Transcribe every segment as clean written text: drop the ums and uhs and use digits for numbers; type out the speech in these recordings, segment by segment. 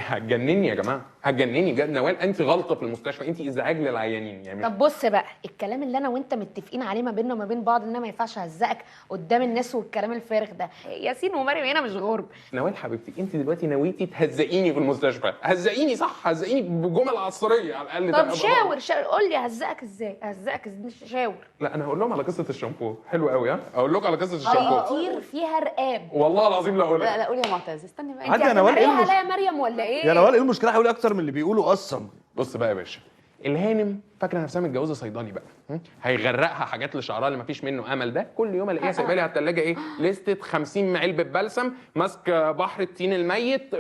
هتجنني يا جماعه، هتجنني بجد. نوال انت غلطه في المستشفى، انت ازعاج للعيانين يعني. طب بص بقى، الكلام اللي انا وانت متفقين عليه ما بيننا وما بين بعض ان انا ما ينفعش اهزقك قدام الناس والكلام الفارغ ده. ياسين ومريم هنا مش غرب. نوال حبيبتي، انت دلوقتي نويتي تهزقيني في المستشفى، هزقيني صح، هزقيني بجمل عصريه على الاقل. طب شاور قول لي اهزقك ازاي، اهزقك ازاي، شاور. لا انا هقول لهم على قصه الشامبو، حلو قوي. ها اقول لكم على قصه الشامبو كتير فيها رقاب. والله العظيم لا اقولها. لا لا قولي يا معتز، استني بقى. عادي يا نوال، ايه عليا مريم ولا ايه؟ يا نوال ايه المشكله؟ حاولي اكتر من اللي بيقولوا اصلا. بص بقى يا باشا، الهانم فاكره نفسها متجوزه صيدلي بقى، هيغرقها حاجات لشعرها اللي مفيش منه امل ده. كل يوم الاقيها سايبه لي على الثلاجه ايه، لسته 50 علبه بلسم، ماسكه بحر التين الميت،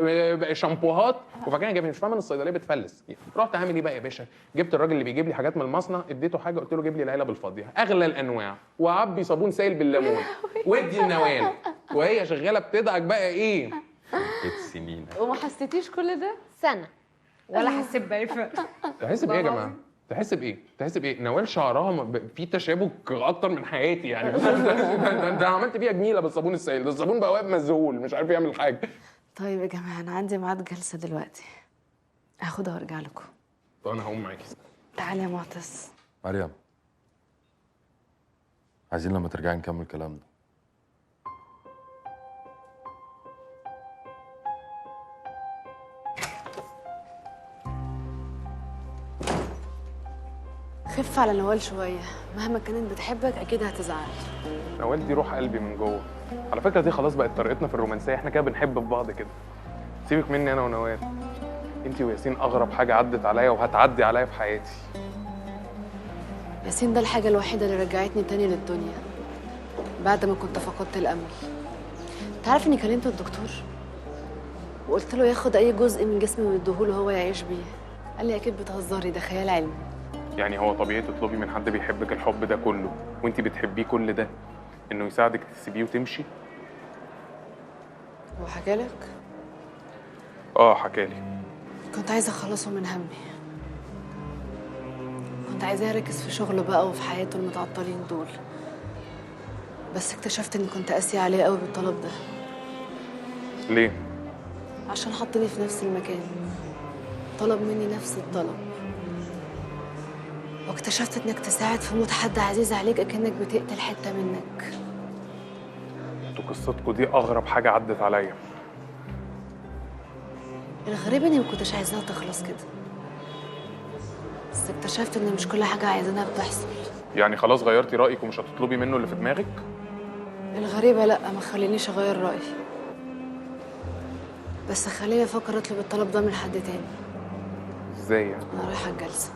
شامبوهات، وفاكرها جايبه. مش فاهمه ان الصيدليه بتفلس. رحت اعمل ايه بقى يا باشا؟ جبت الراجل اللي بيجيب لي حاجات من المصنع، اديته حاجه قلت له جيب لي العلب الفاضيه اغلى الانواع، وعبي صابون سائل بالليمون وادي النوال، وهي شغاله بتدعك بقى ايه 6 سنين. وما حسيتيش كل ده؟ سنه ولا حسيت باي فرق. تحس بايه يا جماعه؟ تحس بايه؟ تحس بايه؟ نوال شعرها في تشابك اكتر من حياتي يعني. ده عملت فيها جميله بالصابون السائل ده، الصابون بقى واقف مذهول مش عارف يعمل حاجه. طيب يا جماعه انا عندي ميعاد جلسه دلوقتي، هاخدها وارجع لكم. طب انا هقوم معاكي. تعالي يا معتز. مريم، عايزين لما ترجعي نكمل كلامنا. خف على نوال شويه، مهما كانت بتحبك اكيد هتزعل. نوال دي روح قلبي من جوه. على فكره دي خلاص بقت طريقتنا في الرومانسيه، احنا كده بنحب في بعض كده. سيبك مني انا ونوال، انتي وياسين اغرب حاجه عدت عليا وهتعدي عليا في حياتي. ياسين ده الحاجه الوحيده اللي رجعتني تاني للدنيا بعد ما كنت فقدت الامل. انت عارف اني كلمت الدكتور وقلت له ياخد اي جزء من جسمي ويديهوله هو يعيش بيه. قال لي اكيد بتهزري، ده خيال علمي. يعني هو طبيعي تطلبي من حد بيحبك الحب ده كله وانتي بتحبيه كل ده انه يساعدك تسيبيه وتمشي؟ هو حكالك؟ حكالي. كنت عايزه اخلصه من همي، كنت عايزاه يركز في شغله بقى وفي حياته المتعطلين دول، بس اكتشفت اني كنت قاسيه عليه قوي بالطلب ده. ليه؟ عشان حطني في نفس المكان، طلب مني نفس الطلب، واكتشفت انك تساعد في موت حد عزيز عليك اكنك بتقتل حته منك. انتوا قصتكوا دي اغرب حاجه عدت عليا. الغريب اني ما كنتش عايزاها تخلص كده، بس اكتشفت ان مش كل حاجه عايزينها بتحصل. يعني خلاص غيرتي رايك ومش هتطلبي منه اللي في دماغك؟ الغريبه لا، ما خلينيش اغير رايي، بس خليني افكر اطلب الطلب ده من حد تاني. ازاي يعني؟ انا رايحه الجلسه.